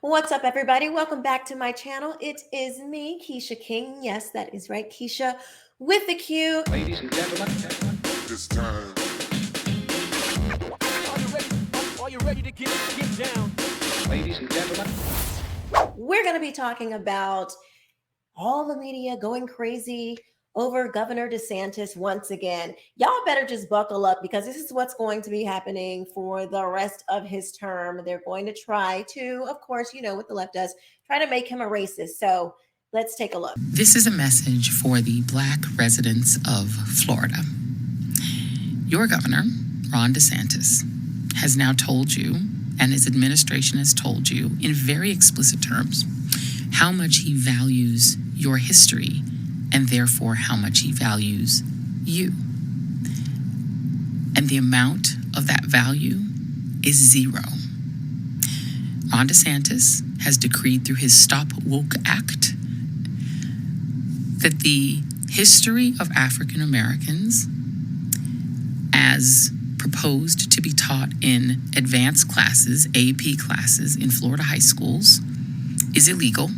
What's up, everybody? Welcome back to my channel. It is me, Quisha King. Yes, that is right, Quisha with the Q. Ladies and gentlemen, This time. Are you ready to get down? ladies and gentlemen, We're going to be talking about all the media going crazy over Governor DeSantis once again. Y'all better just buckle up because this is what's going to be happening for the rest of his term. They're going to try to, of course, you know what the left does, try to make him a racist. So let's take a look. This is a message for the Black residents of Florida. Your governor, Ron DeSantis, has now told you, and his administration has told you in very explicit terms, how much he values your history and therefore how much he values you. And the amount of that value is zero. Ron DeSantis has decreed through his Stop Woke Act that the history of African Americans, as proposed to be taught in advanced classes, AP classes in Florida high schools, is illegal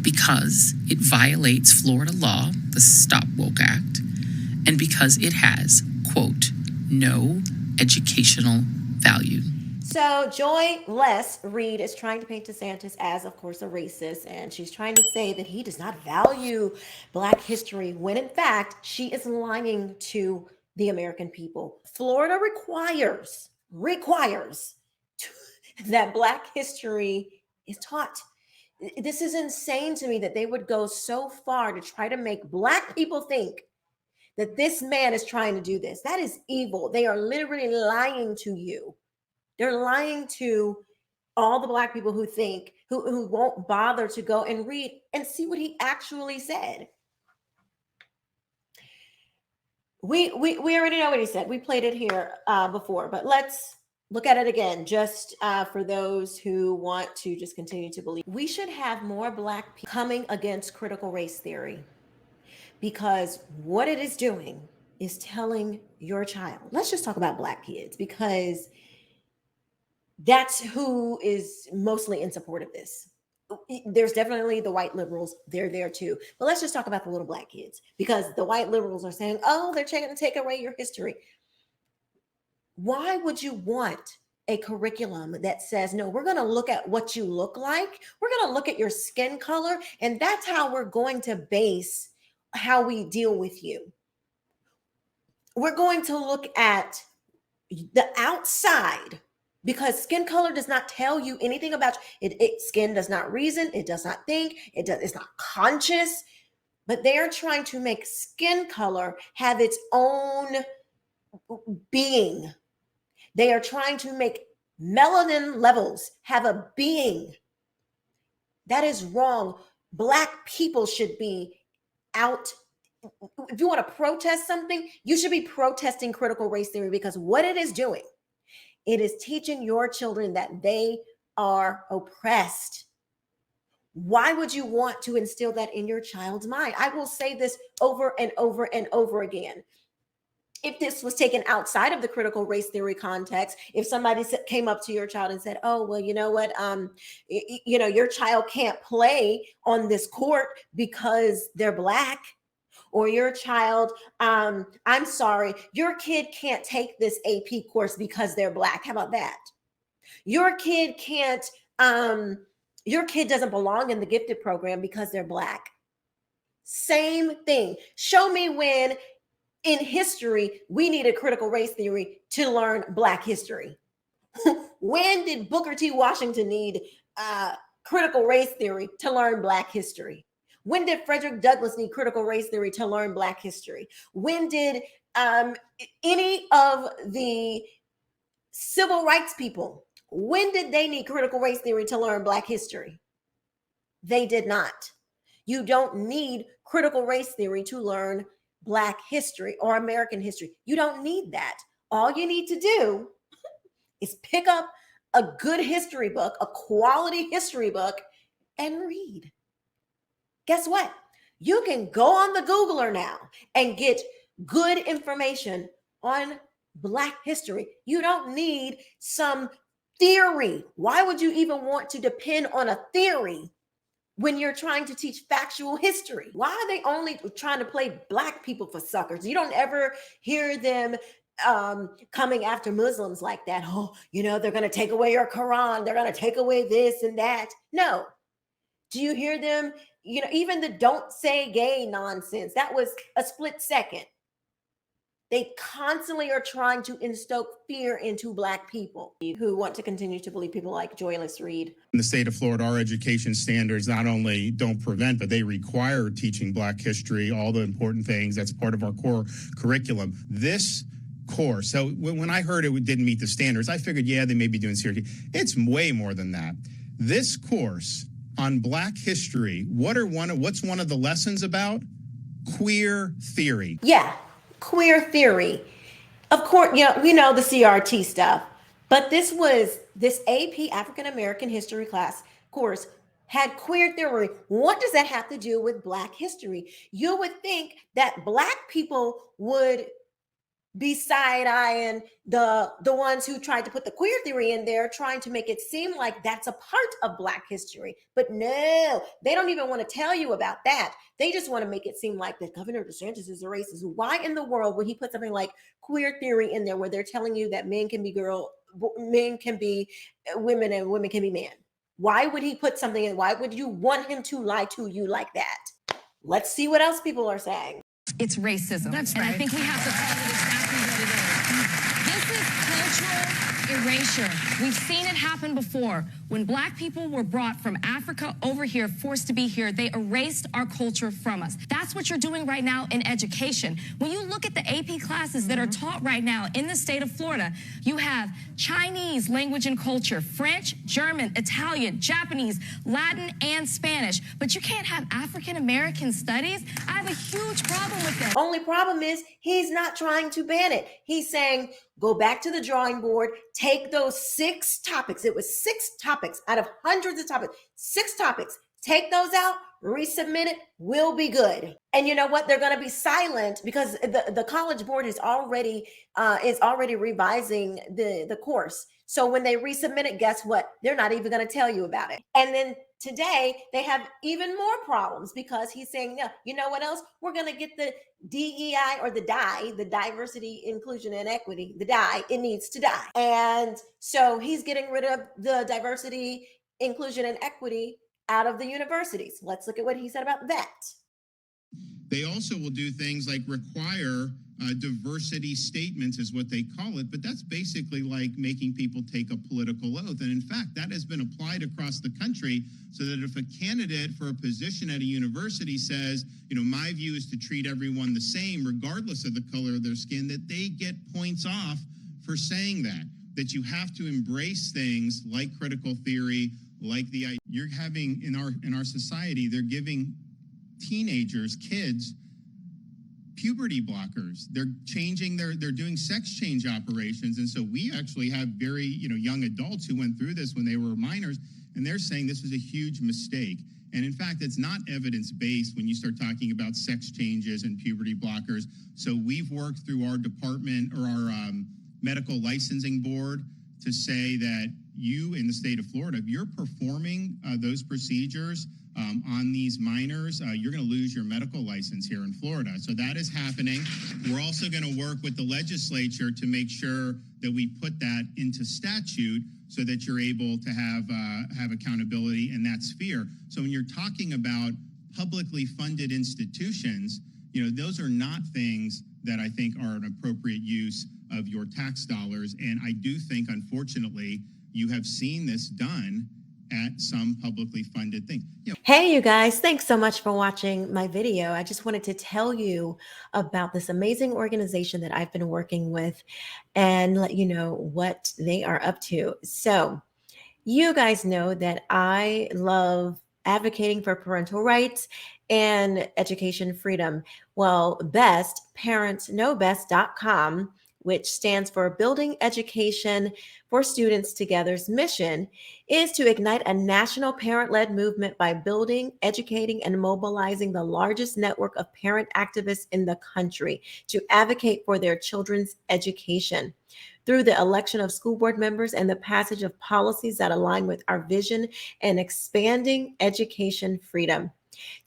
because it violates Florida law, the Stop Woke Act, and because it has, quote, no educational value. So Joyless Reid is trying to paint DeSantis as, of course, a racist, and she's trying to say that he does not value Black history, when in fact, she is lying to the American people. Florida requires that Black history is taught. This is insane to me that they would go so far to try to make Black people think that this man is trying to do this. That is evil. They are literally lying to you. They're lying to all the Black people who think, who won't bother to go and read and see what he actually said. We already know what he said. We played it here before, but let's look at it again, just for those who want to just continue to believe. We should have more Black people coming against critical race theory, because what it is doing is telling your child, let's just talk about Black kids, because that's who is mostly in support of this. There's definitely the white liberals, they're there too. But let's just talk about the little Black kids, because the white liberals are saying, oh, they're trying to take away your history. Why would you want a curriculum that says, no, we're going to look at what you look like, we're going to look at your skin color, and that's how we're going to base how we deal with you? We're going to look at the outside, because skin color does not tell you anything about you. Skin does not reason, it does not think, it's not conscious. But they are trying to make skin color have its own being. They are trying to make melanin levels have a being. That is wrong. Black people should be out. If you want to protest something, you should be protesting critical race theory, because what it is doing, it is teaching your children that they are oppressed. Why would you want to instill that in your child's mind? I will say this over and over and over again. If this was taken outside of the critical race theory context, if somebody came up to your child and said, oh, well, you know what, your child can't play on this court because they're Black, or your child, I'm sorry, your kid can't take this AP course because they're Black. How about that? Your kid can't, your kid doesn't belong in the gifted program because they're Black. Same thing. Show me when in history we needed critical race theory to learn Black history. When did Booker T. Washington need critical race theory to learn Black history? When did Frederick Douglass need critical race theory to learn Black history? When did any of the civil rights people, when did they need critical race theory to learn Black history? They did not. You don't need critical race theory to learn Black history or American history. You don't need that. All you need to do is pick up a good history book, a quality history book, and read. Guess what? You can go on the Googler now and get good information on Black history. You don't need some theory. Why would you even want to depend on a theory when you're trying to teach factual history? Why are they only trying to play Black people for suckers? You don't ever hear them coming after Muslims like that. Oh, you know, they're going to take away your Quran. They're going to take away this and that. No. Do you hear them? You know, even the don't say gay nonsense, that was a split second. They constantly are trying to instoke fear into Black people who want to continue to believe people like Joyless Reid. In the state of Florida, our education standards not only don't prevent, but they require teaching Black history, all the important things. That's part of our core curriculum. This course, so when I heard it didn't meet the standards, I figured, yeah, they may be doing serious. It's way more than that. This course on Black history, what's one of the lessons about? Queer theory. Yeah. Queer theory. Of course, you know, we know the CRT stuff, but this AP African American history class course had queer theory. What does that have to do with Black history? You would think that Black people would be side-eyeing the ones who tried to put the queer theory in there, trying to make it seem like that's a part of Black history. But no, they don't even want to tell you about that. They just want to make it seem like that Governor DeSantis is a racist. Why in the world would he put something like queer theory in there where they're telling you that men can be men can be women and women can be men? Why would he put something in? Why would you want him to lie to you like that? Let's see what else people are saying. It's racism. That's and right. I think we have to call it exactly what it is. This is cultural erasure. We've seen it happen before. When Black people were brought from Africa over here, forced to be here, they erased our culture from us. That's what you're doing right now in education. When you look at the AP classes that are taught right now in the state of Florida, you have Chinese language and culture, French, German, Italian, Japanese, Latin, and Spanish. But you can't have African American studies. I have a huge problem with that. Only problem is he's not trying to ban it. He's saying, go back to the drawing board, take those 6 topics. It was 6 topics out of hundreds of topics, 6 topics. Take those out, resubmit it, we'll be good. And you know what? They're going to be silent because the College Board is already revising the course. So when they resubmit it, guess what? They're not even going to tell you about it. And then today they have even more problems because he's saying, no, you know what else? We're going to get the DEI or the DIE, the diversity, inclusion, and equity, the DIE, it needs to die. And so he's getting rid of the diversity, inclusion, and equity out of the universities. Let's look at what he said about that. They also will do things like require diversity statements is what they call it, but that's basically like making people take a political oath. And in fact, that has been applied across the country so that if a candidate for a position at a university says, you know, my view is to treat everyone the same, regardless of the color of their skin, that they get points off for saying that you have to embrace things like critical theory, like you're having in our society, they're giving teenagers, kids, puberty blockers. They're doing sex change operations. And so we actually have very, young adults who went through this when they were minors, and they're saying this was a huge mistake. And in fact, it's not evidence-based when you start talking about sex changes and puberty blockers. So we've worked through our department or our medical licensing board to say that you in the state of Florida, if you're performing those procedures on these minors, you're going to lose your medical license here in Florida. So that is happening. We're also going to work with the legislature to make sure that we put that into statute so that you're able to have accountability in that sphere. So when you're talking about publicly funded institutions, those are not things that I think are an appropriate use of your tax dollars. And I do think, unfortunately, you have seen this done at some publicly funded things. Hey, you guys, thanks so much for watching my video. I just wanted to tell you about this amazing organization that I've been working with and let you know what they are up to. So you guys know that I love advocating for parental rights and education freedom. Well, ParentsKnowBest.com, which stands for Building Education for Students Together's mission, is to ignite a national parent-led movement by building, educating, and mobilizing the largest network of parent activists in the country to advocate for their children's education. Through the election of school board members and the passage of policies that align with our vision and expanding education freedom.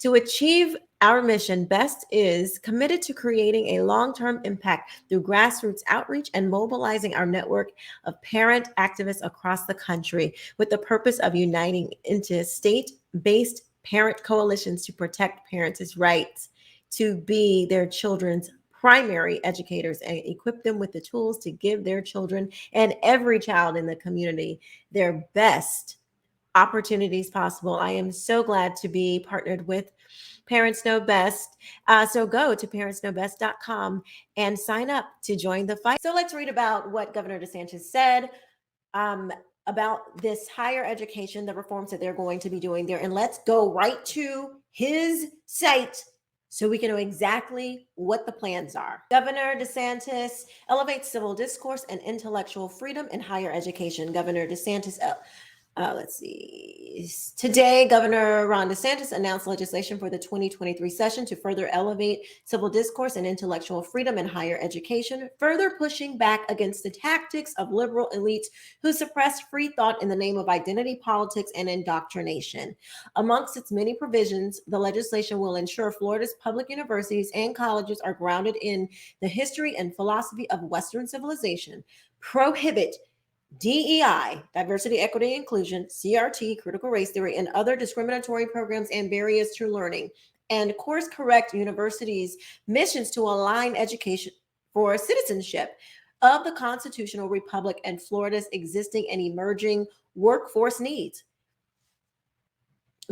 To achieve our mission, BEST is committed to creating a long-term impact through grassroots outreach and mobilizing our network of parent activists across the country with the purpose of uniting into state-based parent coalitions to protect parents' rights to be their children's primary educators and equip them with the tools to give their children and every child in the community their best opportunities possible. I am so glad to be partnered with Parents Know Best. So go to parentsknowbest.com and sign up to join the fight. So let's read about what Governor DeSantis said about this higher education, the reforms that they're going to be doing there. And let's go right to his site so we can know exactly what the plans are. Governor DeSantis elevates civil discourse and intellectual freedom in higher education. Governor DeSantis, let's see. Today, Governor Ron DeSantis announced legislation for the 2023 session to further elevate civil discourse and intellectual freedom in higher education, further pushing back against the tactics of liberal elites who suppress free thought in the name of identity politics and indoctrination. Amongst its many provisions, the legislation will ensure Florida's public universities and colleges are grounded in the history and philosophy of Western civilization, prohibit DEI, diversity, equity, inclusion, CRT, critical race theory, and other discriminatory programs and barriers to learning, and course correct universities' missions to align education for citizenship of the constitutional republic and Florida's existing and emerging workforce needs.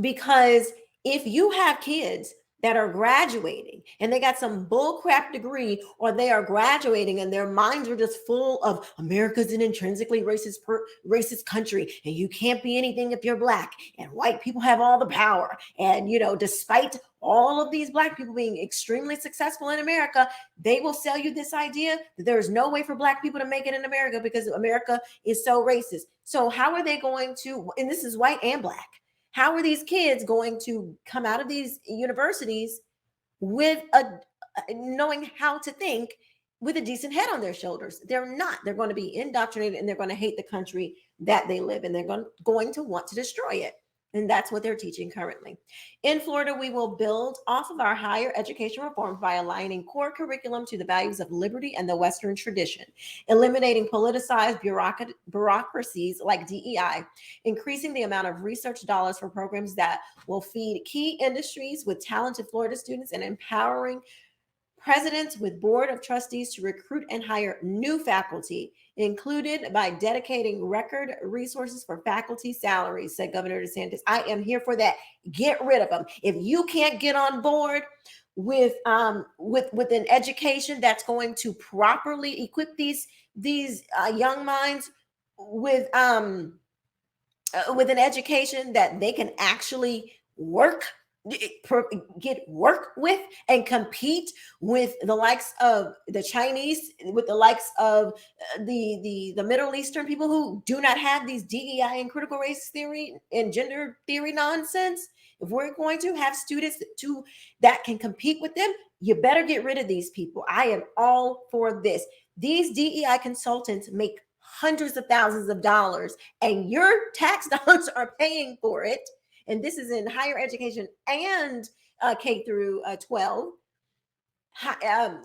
Because if you have kids that are graduating and they got some bullcrap degree, or they are graduating and their minds are just full of America's an intrinsically racist country, and you can't be anything if you're Black, and white people have all the power. And, despite all of these Black people being extremely successful in America, they will sell you this idea that there is no way for Black people to make it in America because America is so racist. So how are they going to, and this is white and Black, how are these kids going to come out of these universities with knowing how to think with a decent head on their shoulders? They're not. They're going to be indoctrinated, and they're going to hate the country that they live in. They're going to want to destroy it. And that's what they're teaching currently. In Florida, we will build off of our higher education reforms by aligning core curriculum to the values of liberty and the Western tradition, eliminating politicized bureaucracies like DEI, increasing the amount of research dollars for programs that will feed key industries with talented Florida students, and empowering presidents with board of trustees to recruit and hire new faculty, included by dedicating record resources for faculty salaries, said Governor DeSantis. I am here for that. Get rid of them. If you can't get on board with an education that's going to properly equip these young minds with an education that they can actually get work with and compete with the likes of the Chinese, with the likes of the Middle Eastern people who do not have these DEI and critical race theory and gender theory nonsense. If we're going to have students that can compete with them, you better get rid of these people. I am all for this. These DEI consultants make hundreds of thousands of dollars, and your tax dollars are paying for it. And this is in higher education and K through 12.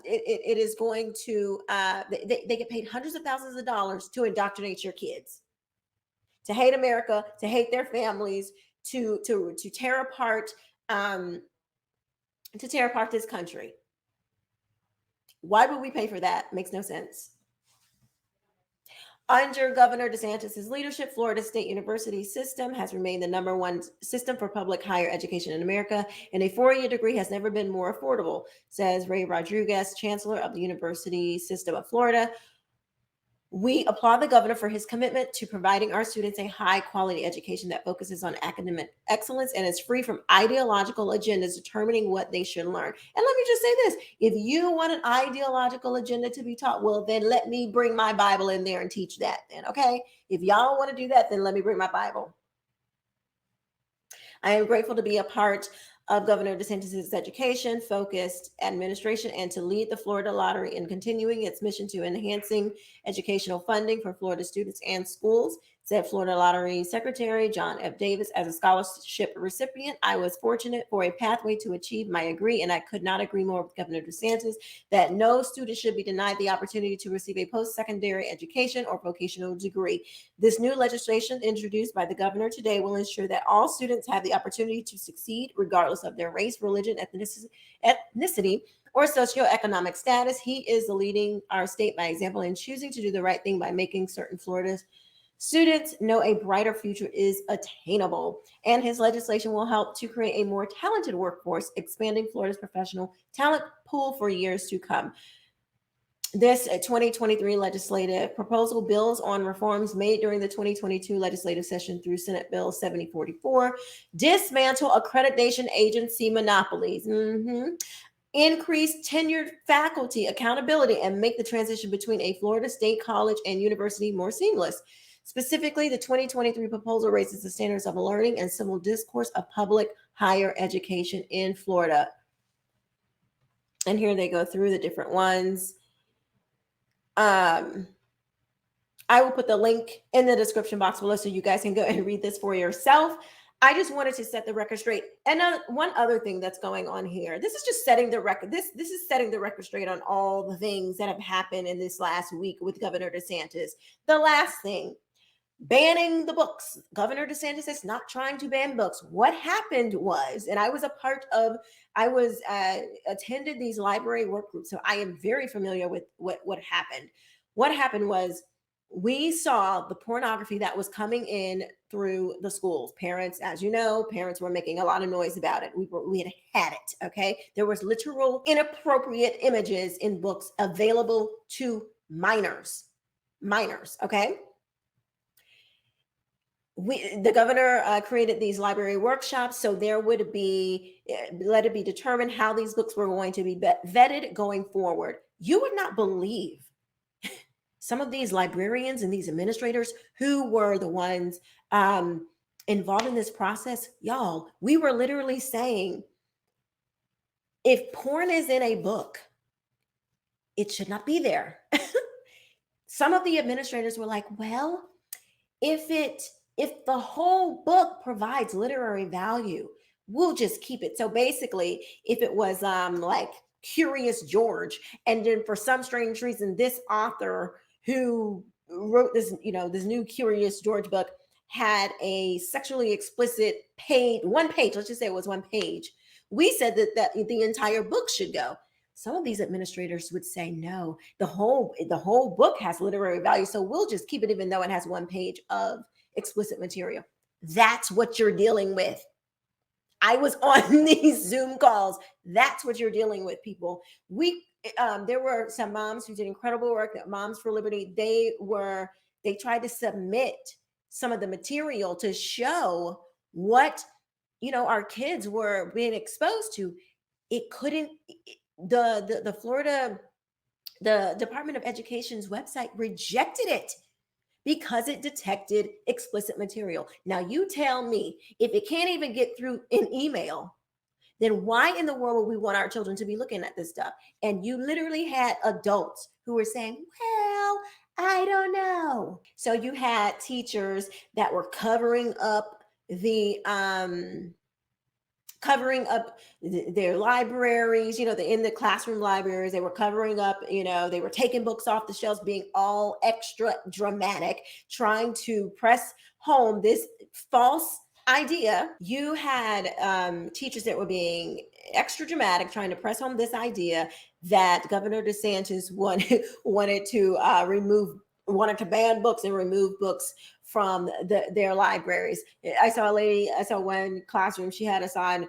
It is going to, they get paid hundreds of thousands of dollars to indoctrinate your kids, to hate America, to hate their families, to tear apart, this country. Why would we pay for that? Makes no sense. Under Governor DeSantis' leadership, Florida State University system has remained the #1 system for public higher education in America, and a 4-year degree has never been more affordable, says Reid, Chancellor of the University System of Florida. We applaud the governor for his commitment to providing our students a high quality education that focuses on academic excellence and is free from ideological agendas determining what they should learn. And let me just say this, if you want an ideological agenda to be taught, well, then let me bring my Bible in there and teach that then, okay? If y'all want to do that, then let me bring my Bible. I am grateful to be a part of Governor DeSantis' education-focused administration and to lead the Florida Lottery in continuing its mission to enhancing educational funding for Florida students and schools, said Florida Lottery Secretary John F. Davis. As a scholarship recipient, I was fortunate for a pathway to achieve my degree, and I could not agree more with Governor DeSantis that no student should be denied the opportunity to receive a post-secondary education or vocational degree. This new legislation introduced by the governor today will ensure that all students have the opportunity to succeed regardless of their race, religion, ethnicity, or socioeconomic status. He is leading our state by example and choosing to do the right thing by making certain Florida students know a brighter future is attainable. And his legislation will help to create a more talented workforce, expanding Florida's professional talent pool for years to come. This 2023 legislative proposal builds on reforms made during the 2022 legislative session through Senate Bill 7044, dismantle accreditation agency monopolies, increase tenured faculty accountability, and make the transition between a Florida state college and university more seamless. Specifically, the 2023 proposal raises the standards of learning and civil discourse of public higher education in Florida. And here they go through the different ones. I will put the link in the description box below so you guys can go and read this for yourself. I just wanted to set the record straight. And one other thing that's going on here, this is just setting the record. This is setting the record straight on all the things that have happened in this last week with Governor DeSantis. The last thing, banning the books. Governor DeSantis is not trying to ban books. What happened was, and I was attended these library work groups, so I am very familiar with what happened. What happened was we saw the pornography that was coming in through the schools. Parents, as you know, parents were making a lot of noise about it. We had it, okay? There was literal inappropriate images in books available to minors, okay? The governor created these library workshops, so there would be, let it be determined how these books were going to be vetted going forward. You would not believe some of these librarians and these administrators who were the ones involved in this process. Y'all, we were literally saying, if porn is in a book, it should not be there. Some of the administrators were like, well, if the whole book provides literary value, we'll just keep it. So basically, if it was like Curious George, and then for some strange reason, this author who wrote this, this new Curious George book had a sexually explicit one page, let's just say it was one page. We said that the entire book should go. Some of these administrators would say, no, the whole book has literary value, so we'll just keep it even though it has one page of explicit material. That's what you're dealing with. I was on these Zoom calls. That's what you're dealing with, people. There were some moms who did incredible work at Moms for Liberty. They tried to submit some of the material to show what, our kids were being exposed to. It couldn't, the Florida, the Department of Education's website rejected it because it detected explicit material. Now you tell me, if it can't even get through an email, then why in the world would we want our children to be looking at this stuff? And you literally had adults who were saying, well, I don't know. So you had teachers that were covering up their libraries, in the classroom libraries. They were covering up, they were taking books off the shelves, being all extra dramatic, trying to press home this false idea. You had teachers that were being extra dramatic, trying to press home this idea that Governor DeSantis wanted to ban books and remove books from their libraries. I saw one classroom, she had a sign,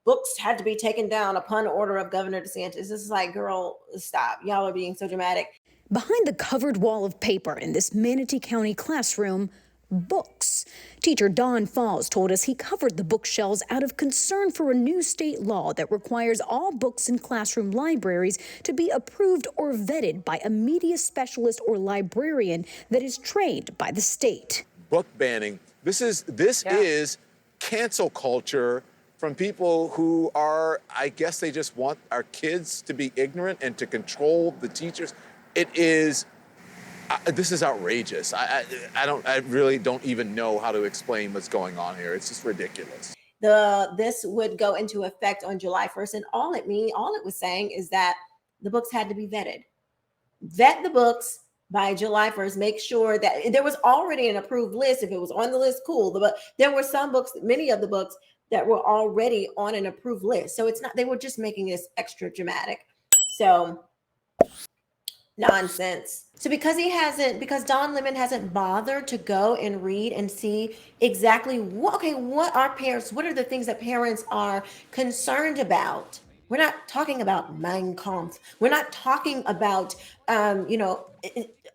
books had to be taken down upon order of Governor DeSantis. This is like, girl, stop. Y'all are being so dramatic. Behind the covered wall of paper in this Manatee County classroom, books. Teacher Don Falls told us he covered the bookshelves out of concern for a new state law that requires all books in classroom libraries to be approved or vetted by a media specialist or librarian that is trained by the state. Book banning. This is cancel culture from people who are, I guess they just want our kids to be ignorant and to control the teachers. It is, this is outrageous. I really don't even know how to explain what's going on here. It's just ridiculous. This would go into effect on July 1st. And all it was saying is that the books had to be vetted. Vet the books by July 1st. Make sure that there was already an approved list. If it was on the list, cool. But there were some books, many of the books that were already on an approved list. So it's not, they were just making this extra dramatic. So nonsense. So because Don Lemon hasn't bothered to go and read and see exactly what are the things that parents are concerned about. We're not talking about Mein Kampf. We're not talking about,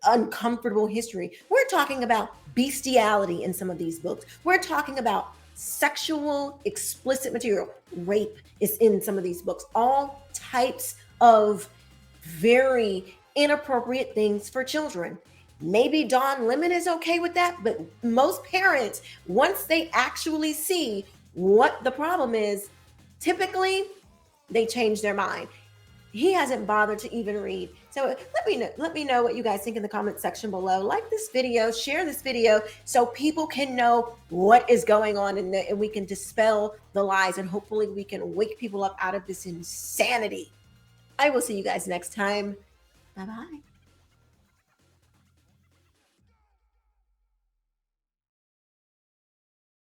uncomfortable history. We're talking about bestiality in some of these books. We're talking about sexual, explicit material. Rape is in some of these books. All types of very inappropriate things for children. Maybe Don Lemon is okay with that, but most parents, once they actually see what the problem is, typically they change their mind. He hasn't bothered to even read. So let me know what you guys think in the comment section below. Like this video, share this video so people can know what is going on and we can dispel the lies, and hopefully we can wake people up out of this insanity. I will see you guys next time. Bye-bye.